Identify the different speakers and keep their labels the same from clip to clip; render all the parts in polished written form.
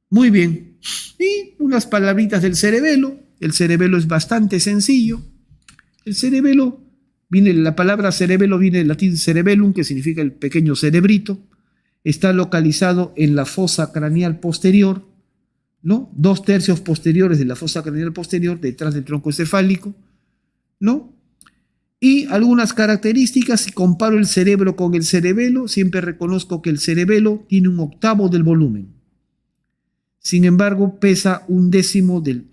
Speaker 1: Muy bien. Y unas palabritas del cerebelo. El cerebelo es bastante sencillo. El cerebelo, la palabra cerebelo viene del latín cerebellum, que significa el pequeño cerebrito. Está localizado en la fosa craneal posterior, ¿no? 2/3 posteriores de la fosa craneal posterior, detrás del tronco encefálico, ¿no? Y algunas características, si comparo el cerebro con el cerebelo, siempre reconozco que el cerebelo tiene 1/8 del volumen. Sin embargo, pesa un décimo del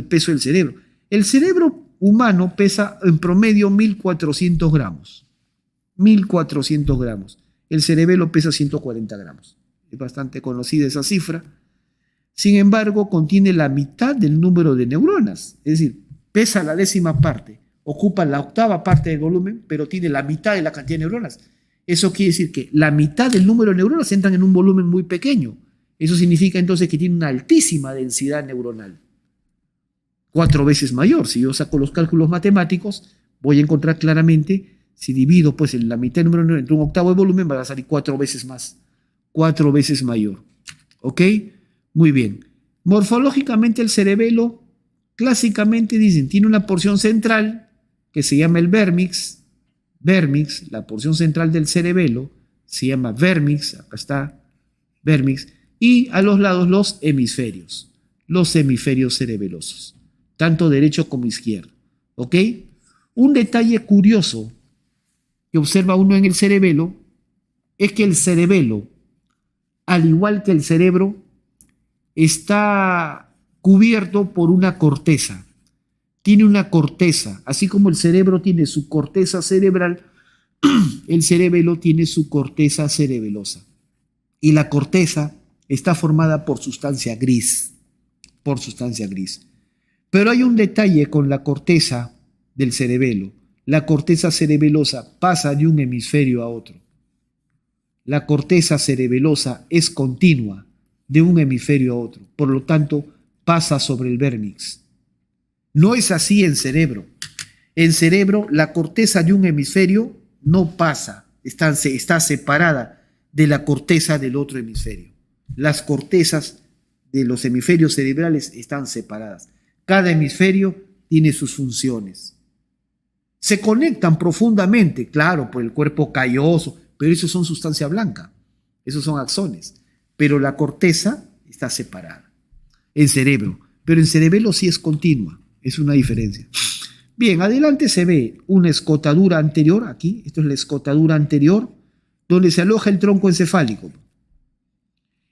Speaker 1: peso del cerebro. El cerebro humano pesa en promedio 1.400 gramos. 1.400 gramos. El cerebelo pesa 140 gramos. Es bastante conocida esa cifra. Sin embargo, contiene la mitad del número de neuronas. Es decir, pesa la 10ª parte, ocupa la 8ª parte del volumen, pero tiene la mitad de la cantidad de neuronas. Eso quiere decir que la mitad del número de neuronas entran en un volumen muy pequeño. Eso significa entonces que tiene una altísima densidad neuronal. 4 veces mayor. Si yo saco los cálculos matemáticos, voy a encontrar claramente, si divido pues en la mitad del número entre 1/8 de volumen, va a salir 4 veces más. 4 veces mayor. ¿Ok? Muy bien. Morfológicamente el cerebelo, clásicamente dicen, tiene una porción central que se llama el vérmix. Vérmix, la porción central del cerebelo, se llama vérmix. Acá está, vérmix. Y a los lados los hemisferios cerebelosos, tanto derecho como izquierdo. ¿Ok? Un detalle curioso que observa uno en el cerebelo es que el cerebelo, al igual que el cerebro, está cubierto por una corteza. Tiene una corteza, así como el cerebro tiene su corteza cerebral, el cerebelo tiene su corteza cerebelosa. Y la corteza está formada por sustancia gris. Pero hay un detalle con la corteza del cerebelo. La corteza cerebelosa pasa de un hemisferio a otro. La corteza cerebelosa es continua de un hemisferio a otro. Por lo tanto, pasa sobre el vérmix. No es así en cerebro. En cerebro, la corteza de un hemisferio no pasa, está separada de la corteza del otro hemisferio. Las cortezas de los hemisferios cerebrales están separadas. Cada hemisferio tiene sus funciones. Se conectan profundamente, claro, por el cuerpo calloso, pero eso son sustancia blanca, esos son axones. Pero la corteza está separada en cerebro, pero en cerebelo sí es continua, es una diferencia. Bien, adelante se ve una escotadura anterior, aquí, esto es la escotadura anterior, donde se aloja el tronco encefálico.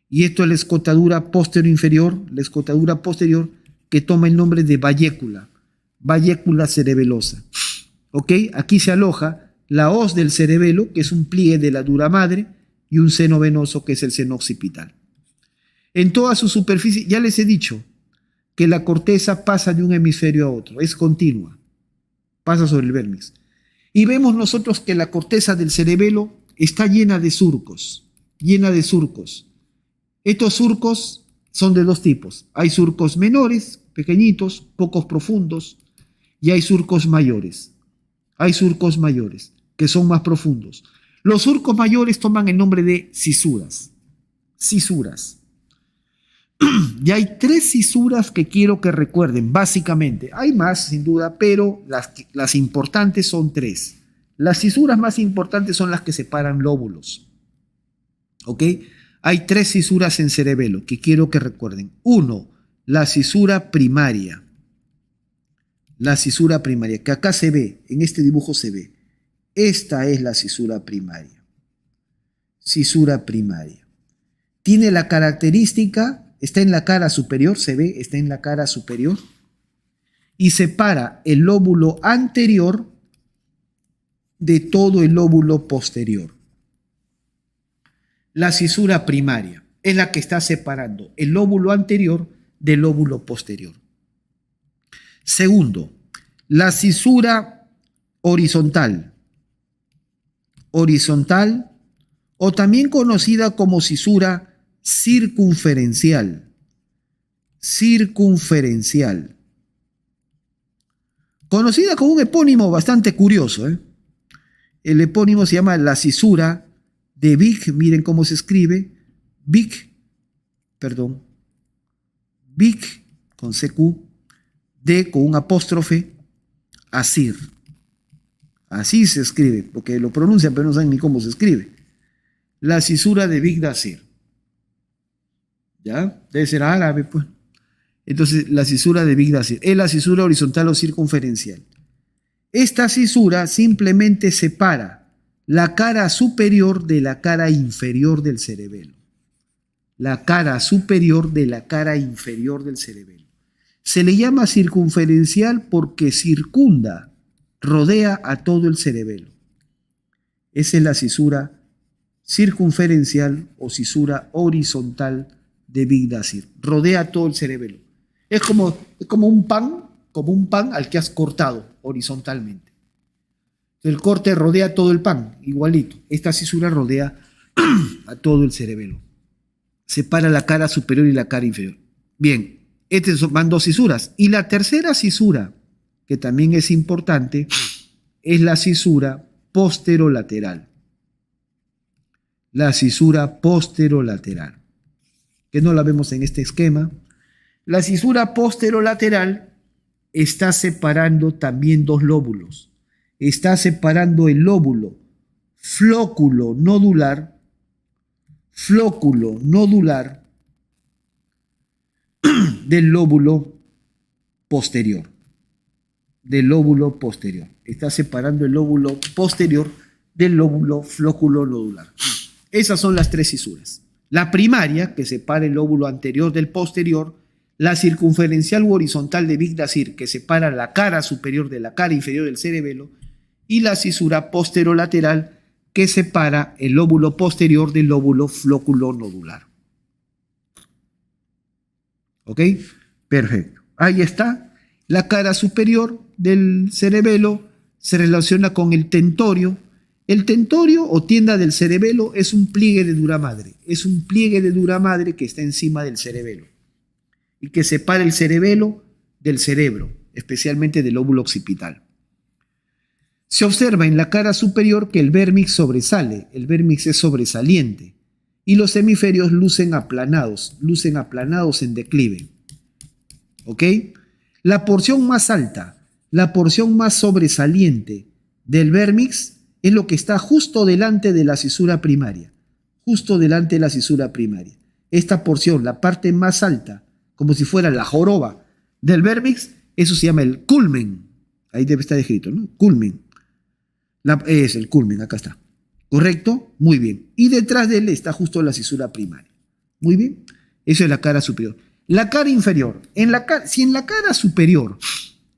Speaker 1: Y esto es la escotadura posterior-inferior, la escotadura posterior que toma el nombre de vallécula cerebelosa. ¿Ok? Aquí se aloja la hoz del cerebelo, que es un pliegue de la dura madre, y un seno venoso, que es el seno occipital. En toda su superficie, ya les he dicho que la corteza pasa de un hemisferio a otro, es continua, pasa sobre el vérmix. Y vemos nosotros que la corteza del cerebelo está llena de surcos. Estos surcos son de dos tipos. Hay surcos menores, pequeñitos, pocos profundos, y hay surcos mayores. Que son más profundos. Los surcos mayores toman el nombre de cisuras. Y hay 3 cisuras que quiero que recuerden, básicamente. Hay más, sin duda, pero las importantes son 3. Las cisuras más importantes son las que separan lóbulos. ¿Ok? Hay 3 cisuras en cerebelo que quiero que recuerden. 1, la cisura primaria. Que acá se ve, en este dibujo se ve. Esta es la cisura primaria. Tiene la característica, está en la cara superior, se ve, está en la cara superior, y separa el lóbulo anterior de todo el lóbulo posterior. La cisura primaria es la que está separando el lóbulo anterior del lóbulo posterior. Segundo, la cisura horizontal, o también conocida como cisura circunferencial. Conocida con un epónimo bastante curioso. El epónimo se llama la cisura de Vic, miren cómo se escribe, Vic con CQ, D con un apóstrofe, Asir. Así se escribe, porque lo pronuncian pero no saben ni cómo se escribe. La cisura de Big Dasir. ¿Ya? Debe ser árabe, pues. Entonces, la cisura de Big Dasir es la cisura horizontal o circunferencial. Esta cisura simplemente separa la cara superior de la cara inferior del cerebelo. La cara superior de la cara inferior del cerebelo. Se le llama circunferencial porque circunda, rodea a todo el cerebelo. Esa es la cisura circunferencial o cisura horizontal de Big Dasir. Rodea todo el cerebelo. Es como un pan al que has cortado horizontalmente. El corte rodea todo el pan, igualito. Esta cisura rodea a todo el cerebelo. Separa la cara superior y la cara inferior. Bien, estas van dos cisuras. Y la tercera cisura, que también es importante, es la cisura posterolateral. La cisura posterolateral, que no la vemos en este esquema. La cisura posterolateral está separando también dos lóbulos. Está separando el lóbulo flóculo nodular del lóbulo posterior. Está separando el lóbulo posterior del lóbulo flóculo nodular. Esas son las tres cisuras. La primaria, que separa el lóbulo anterior del posterior, la circunferencial u horizontal de Big Dasir, que separa la cara superior de la cara inferior del cerebelo, y la cisura posterolateral, que separa el lóbulo posterior del lóbulo flóculo nodular. ¿Ok? Perfecto. Ahí está. La cara superior del cerebelo se relaciona con el tentorio. El tentorio o tienda del cerebelo es un pliegue de dura madre. Es un pliegue de dura madre que está encima del cerebelo y que separa el cerebelo del cerebro, especialmente del lóbulo occipital. Se observa en la cara superior que el vérmix sobresale, el vérmix es sobresaliente, y los hemisferios lucen aplanados en declive. ¿Ok? La porción más alta, la porción más sobresaliente del vérmix es lo que está justo delante de la cisura primaria, Esta porción, la parte más alta, como si fuera la joroba del vérmix, eso se llama el culmen. Ahí debe estar escrito, ¿no? Culmen. Es el culmen, acá está. ¿Correcto? Muy bien. Y detrás de él está justo la cisura primaria. Muy bien. Eso es la cara superior. La cara inferior. Si en la cara superior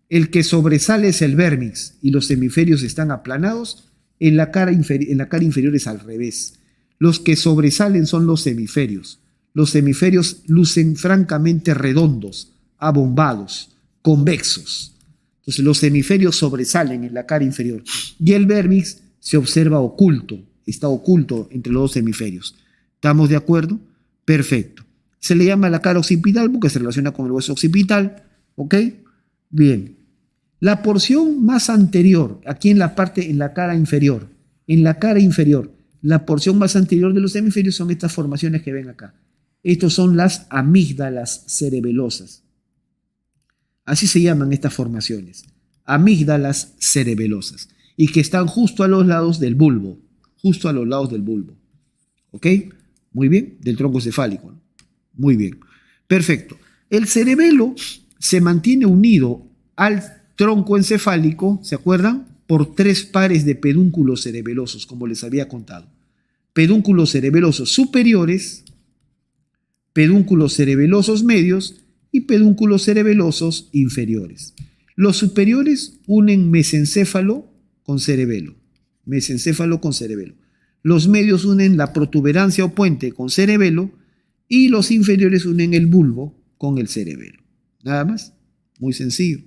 Speaker 1: el que sobresale es el vérmix y los hemisferios están aplanados, en la cara inferior es al revés. Los que sobresalen son los hemisferios. Los hemisferios lucen francamente redondos, abombados, convexos. Entonces los hemisferios sobresalen en la cara inferior y el vérmix se observa oculto, está oculto entre los dos hemisferios. ¿Estamos de acuerdo? Perfecto. Se le llama la cara occipital porque se relaciona con el hueso occipital. ¿Ok? Bien. La porción más anterior, aquí en la cara inferior, la porción más anterior de los hemisferios son estas formaciones que ven acá. Estos son las amígdalas cerebelosas. Así se llaman estas formaciones, amígdalas cerebelosas, y que están justo a los lados del bulbo, ¿Ok? Muy bien, del tronco cefálico, ¿no? Muy bien, perfecto. El cerebelo se mantiene unido al tronco encefálico, ¿se acuerdan? Por 3 pares de pedúnculos cerebelosos, como les había contado. Pedúnculos cerebelosos superiores, pedúnculos cerebelosos medios y pedúnculos cerebelosos inferiores. Los superiores unen mesencéfalo con cerebelo. Los medios unen la protuberancia o puente con cerebelo y los inferiores unen el bulbo con el cerebelo. Nada más, muy sencillo.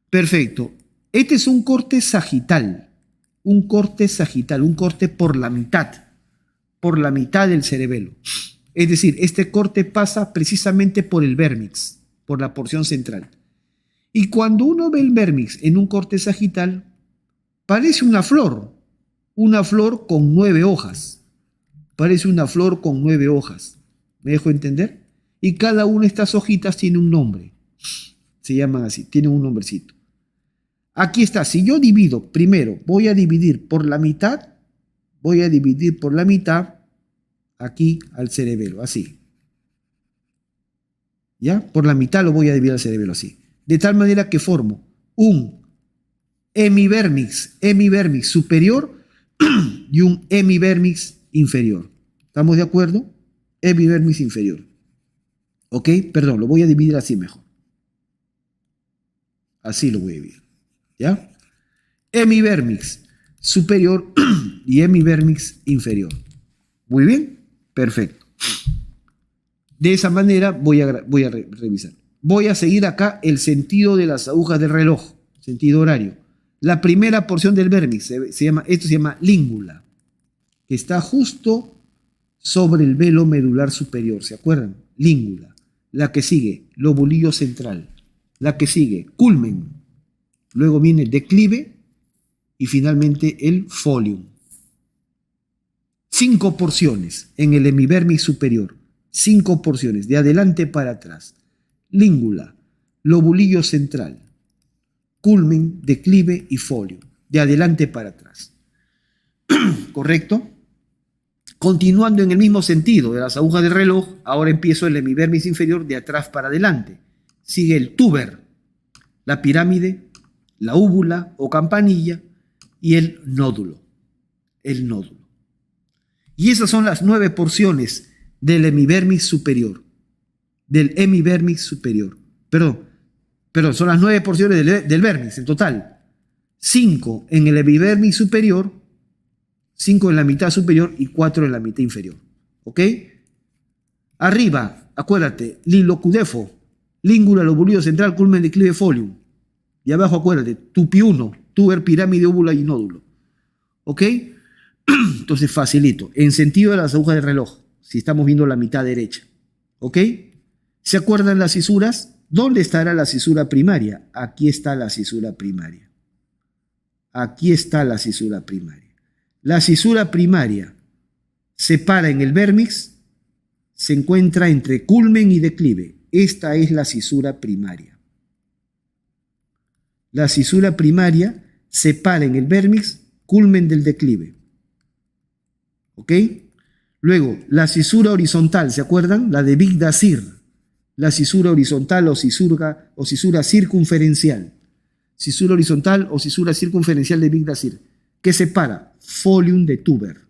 Speaker 1: Perfecto. Este es un corte sagital, un corte por la mitad del cerebelo. Es decir, este corte pasa precisamente por el vérmix, por la porción central. Y cuando uno ve el vérmix en un corte sagital, parece una flor con 9 hojas. ¿Me dejo entender? y cada una de estas hojitas tiene un nombre. Se llaman así, tienen un nombrecito. Aquí está, si yo divido, primero voy a dividir por la mitad, aquí al cerebelo, así. ¿Ya? Por la mitad lo voy a dividir al cerebelo así. De tal manera que formo un hemivermix superior y un hemivermix inferior. ¿Estamos de acuerdo? Hemivermix inferior. ¿Ok? Perdón, lo voy a dividir así mejor. Así lo voy a dividir. ¿Ya? Hemivermix superior y hemivermix inferior. Muy bien, perfecto. De esa manera voy a revisar. Voy a seguir acá el sentido de las agujas del reloj, sentido horario. La primera porción del vérmix, esto se llama língula, que está justo sobre el velo medular superior, ¿se acuerdan? Língula. La que sigue, lobulillo central. La que sigue, culmen. Luego viene el declive y finalmente el folium. 5 porciones en el hemivermix superior. 5 porciones, de adelante para atrás. Língula, lobulillo central, culmen, declive y folio, de adelante para atrás. ¿Correcto? Continuando en el mismo sentido de las agujas del reloj, ahora empiezo el hemivermix inferior de atrás para adelante. Sigue el túber, la pirámide, la úvula o campanilla y el nódulo. El nódulo. Y esas son las 9 porciones del hemivermix superior. Perdón, son las 9 porciones del vérmix en total. 5 en el hemivermix superior, 5 en la mitad superior y 4 en la mitad inferior. ¿Ok? Arriba, acuérdate, lilocudefo, língula, lobulillo central, culmen, declive, folium. Y abajo, acuérdate, tupi1, túber, pirámide, úvula y nódulo. ¿Ok? Entonces facilito. En sentido de las agujas del reloj, si estamos viendo la mitad derecha. ¿Ok? ¿Se acuerdan las cisuras? ¿Dónde estará la cisura primaria? Aquí está la cisura primaria. Aquí está la cisura primaria. La cisura primaria se para en el vérmix, se encuentra entre culmen y declive. Esta es la cisura primaria. La cisura primaria se para en el vérmix, culmen del declive. ¿Ok? Luego, la cisura horizontal, ¿se acuerdan? La de Big Dasir. La cisura horizontal o cisura circunferencial. Cisura horizontal o cisura circunferencial de Big Dasir. ¿Qué separa? Folium de túber.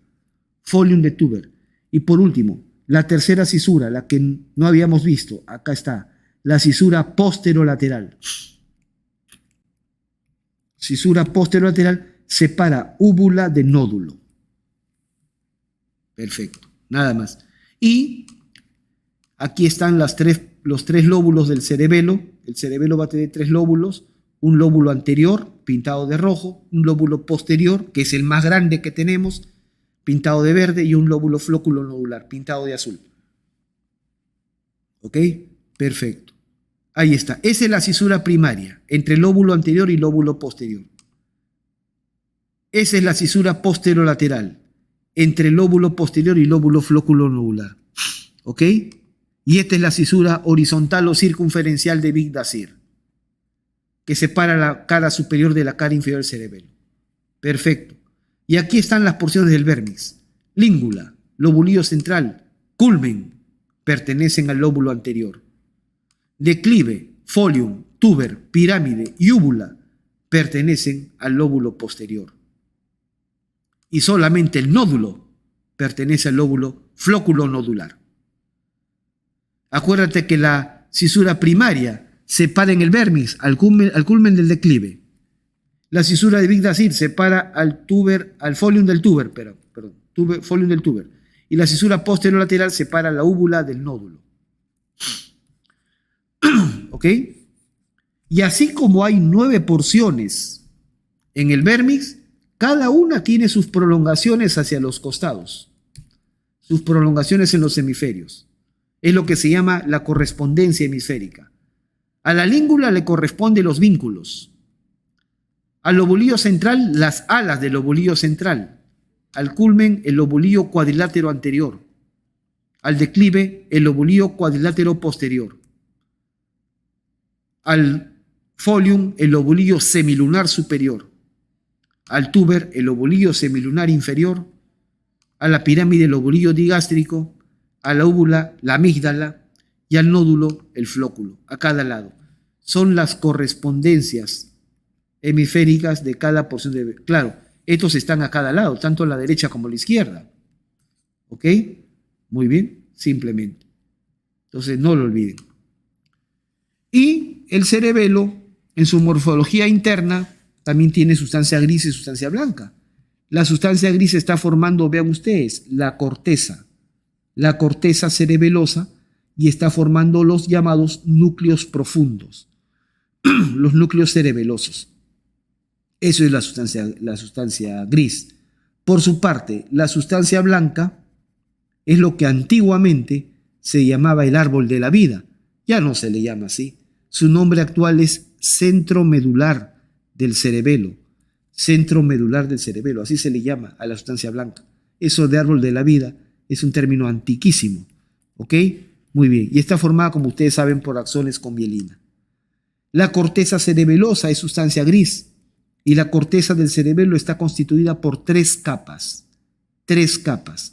Speaker 1: Folium de túber. Y por último, la tercera cisura, la que no habíamos visto. Acá está. La cisura posterolateral. Cisura posterolateral separa úvula de nódulo. Perfecto, nada más. Y aquí están los tres lóbulos del cerebelo. El cerebelo va a tener 3 lóbulos. Un lóbulo anterior, pintado de rojo. Un lóbulo posterior, que es el más grande que tenemos, pintado de verde. Y un lóbulo flóculo-nodular, pintado de azul. ¿Ok? Perfecto. Ahí está. Esa es la cisura primaria, entre lóbulo anterior y lóbulo posterior. Esa es la cisura posterolateral, entre lóbulo posterior y lóbulo flóculo-nodular. ¿Ok? Y esta es la cisura horizontal o circunferencial de Big Dasir, que separa la cara superior de la cara inferior del cerebelo. Perfecto. Y aquí están las porciones del vérmix. Língula, lobulillo central, culmen, pertenecen al lóbulo anterior. Declive, folium, túber, pirámide y úvula pertenecen al lóbulo posterior. Y solamente el nódulo pertenece al lóbulo flóculo-nodular. Acuérdate que la cisura primaria separa en el vérmix al culmen del declive. La cisura de Big Dasir separa al folium del túber, folium del túber. Y la cisura posterolateral separa la úvula del nódulo. ¿Ok? Y así como hay 9 porciones en el vérmix, cada una tiene sus prolongaciones hacia los costados, sus prolongaciones en los hemisferios. Es lo que se llama la correspondencia hemisférica. A la língula le corresponden los vínculos. Al lobulillo central, las alas del lobulillo central. Al culmen, el lobulillo cuadrilátero anterior. Al declive, el lobulillo cuadrilátero posterior. Al folium, el lobulillo semilunar superior. Al tuber, el lobulillo semilunar inferior. A la pirámide, el lobulillo digástrico. A la úvula, la amígdala. Y al nódulo, el flóculo, a cada lado. Son las correspondencias hemisféricas de cada porción de... Claro, estos están a cada lado, tanto a la derecha como a la izquierda. ¿Ok? Muy bien, simplemente. Entonces, no lo olviden. Y el cerebelo, en su morfología interna, también tiene sustancia gris y sustancia blanca. La sustancia gris está formando, vean ustedes, la corteza cerebelosa, y está formando los llamados núcleos profundos, los núcleos cerebelosos. Eso es la sustancia gris. Por su parte, la sustancia blanca es lo que antiguamente se llamaba el árbol de la vida. Ya no se le llama así. Su nombre actual es centro medular del cerebelo. Centro medular del cerebelo, así se le llama a la sustancia blanca. Eso de árbol de la vida es un término antiquísimo. ¿Ok? Muy bien. Y está formada, como ustedes saben, por axones con mielina. La corteza cerebelosa es sustancia gris. Y la corteza del cerebelo está constituida por 3 capas. 3 capas.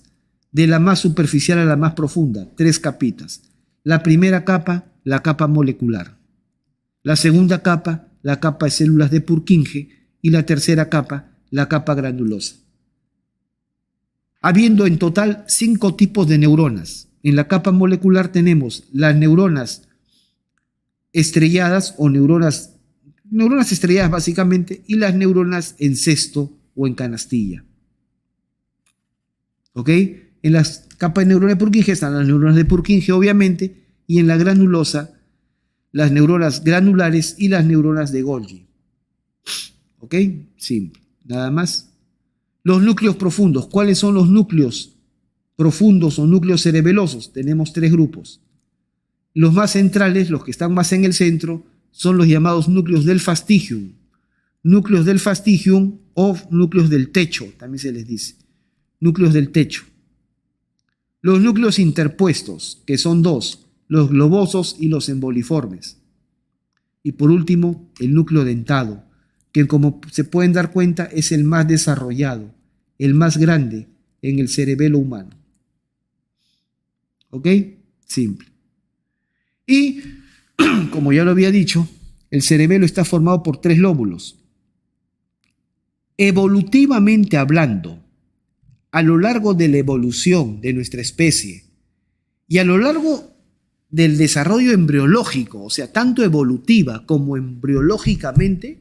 Speaker 1: De la más superficial a la más profunda, 3 capitas. La primera capa, la capa molecular. La segunda capa, la capa de células de Purkinje. Y la tercera capa, la capa granulosa. Habiendo en total 5 tipos de neuronas. En la capa molecular tenemos las neuronas estrelladas o neuronas estrelladas básicamente, y las neuronas en cesto o en canastilla. ¿Ok? En la capa de neuronas de Purkinje están las neuronas de Purkinje, obviamente, y en la granulosa, las neuronas granulares y las neuronas de Golgi. ¿Ok? Simple. Nada más. Los núcleos profundos. ¿Cuáles son los núcleos profundos o núcleos cerebelosos? Tenemos 3 grupos. Los más centrales, los que están más en el centro, son los llamados núcleos del fastigium. Núcleos del fastigium o núcleos del techo, también se les dice. Núcleos del techo. Los núcleos interpuestos, que son 2, los globosos y los emboliformes. Y por último, el núcleo dentado, que como se pueden dar cuenta es el más desarrollado, el más grande en el cerebelo humano. ¿Ok? Simple. Y, como ya lo había dicho, el cerebelo está formado por 3 lóbulos. Evolutivamente hablando, a lo largo de la evolución de nuestra especie y a lo largo del desarrollo embriológico, o sea, tanto evolutiva como embriológicamente,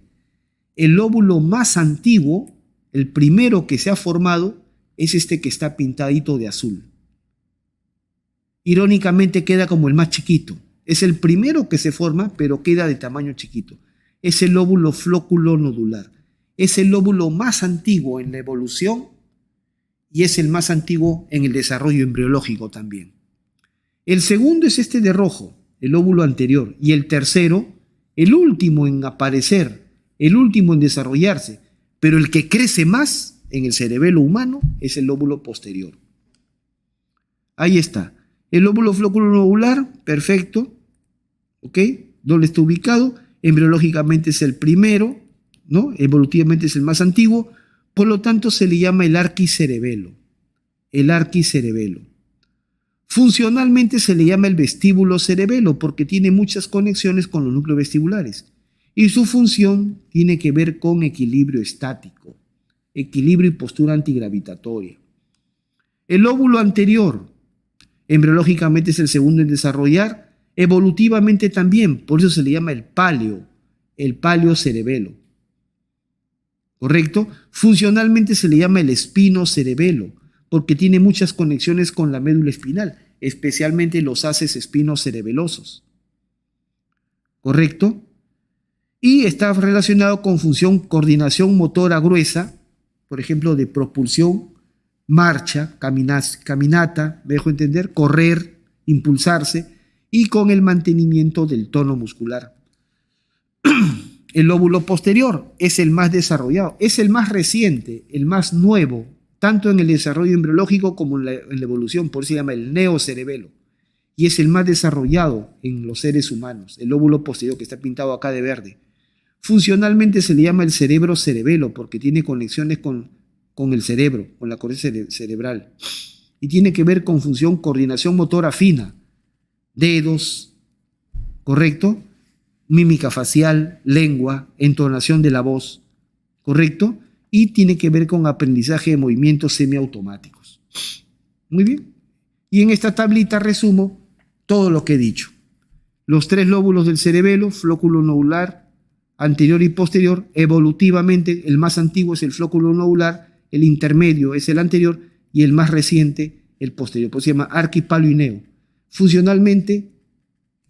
Speaker 1: el lóbulo más antiguo, el primero que se ha formado, es este que está pintadito de azul. Irónicamente queda como el más chiquito. Es el primero que se forma, pero queda de tamaño chiquito. Es el lóbulo flóculo nodular. Es el lóbulo más antiguo en la evolución y es el más antiguo en el desarrollo embriológico también. El segundo es este de rojo, el lóbulo anterior. Y el tercero, el último en aparecer, el último en desarrollarse, pero el que crece más en el cerebelo humano es el lóbulo posterior. Ahí está. El lóbulo flóculo nodular, perfecto. ¿Ok? ¿Dónde está ubicado? Embriológicamente es el primero, ¿no? Evolutivamente es el más antiguo. Por lo tanto, se le llama el arquicerebelo. El arquicerebelo. Funcionalmente se le llama el vestíbulo cerebelo porque tiene muchas conexiones con los núcleos vestibulares. Y su función tiene que ver con equilibrio estático, equilibrio y postura antigravitatoria. El lóbulo anterior, embriológicamente es el segundo en desarrollar, evolutivamente también, por eso se le llama el paleocerebelo. ¿Correcto? Funcionalmente se le llama el espinocerebelo, porque tiene muchas conexiones con la médula espinal, especialmente los haces espinocerebelosos. ¿Correcto? Y está relacionado con función coordinación motora gruesa, por ejemplo, de propulsión, marcha, caminata, me dejo entender, correr, impulsarse, y con el mantenimiento del tono muscular. El lóbulo posterior es el más desarrollado, es el más reciente, el más nuevo tanto en el desarrollo embriológico como en la evolución, por eso se llama el neocerebelo, y es el más desarrollado en los seres humanos, el lóbulo posterior que está pintado acá de verde. Funcionalmente se le llama el cerebro cerebelo porque tiene conexiones con el cerebro, con la corteza cerebral, y tiene que ver con función coordinación motora fina, dedos, ¿correcto? Mímica facial, lengua, entonación de la voz, ¿correcto? Y tiene que ver con aprendizaje de movimientos semiautomáticos. Muy bien. Y en esta tablita resumo todo lo que he dicho. Los 3 lóbulos del cerebelo, flóculo nodular, anterior y posterior, evolutivamente el más antiguo es el flóculo nodular, el intermedio es el anterior y el más reciente el posterior, pues se llama arquipalio-ineo. Funcionalmente,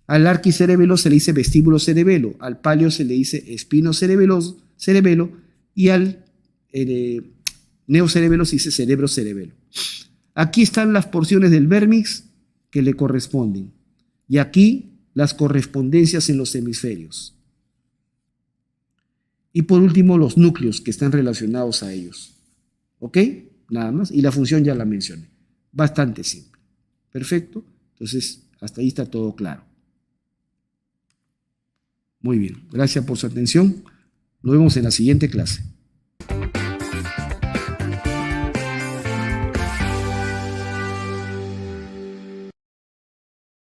Speaker 1: al arquicerebelo se le dice vestíbulo cerebelo, al palio se le dice espino cerebelo y al neocerebelo se dice cerebro cerebelo. Aquí están las porciones del vérmix que le corresponden y aquí las correspondencias en los hemisferios. Y por último, los núcleos que están relacionados a ellos. ¿Ok? Nada más. Y la función ya la mencioné. Bastante simple. Perfecto. Entonces, hasta ahí está todo claro. Muy bien. Gracias por su atención. Nos vemos en la siguiente clase.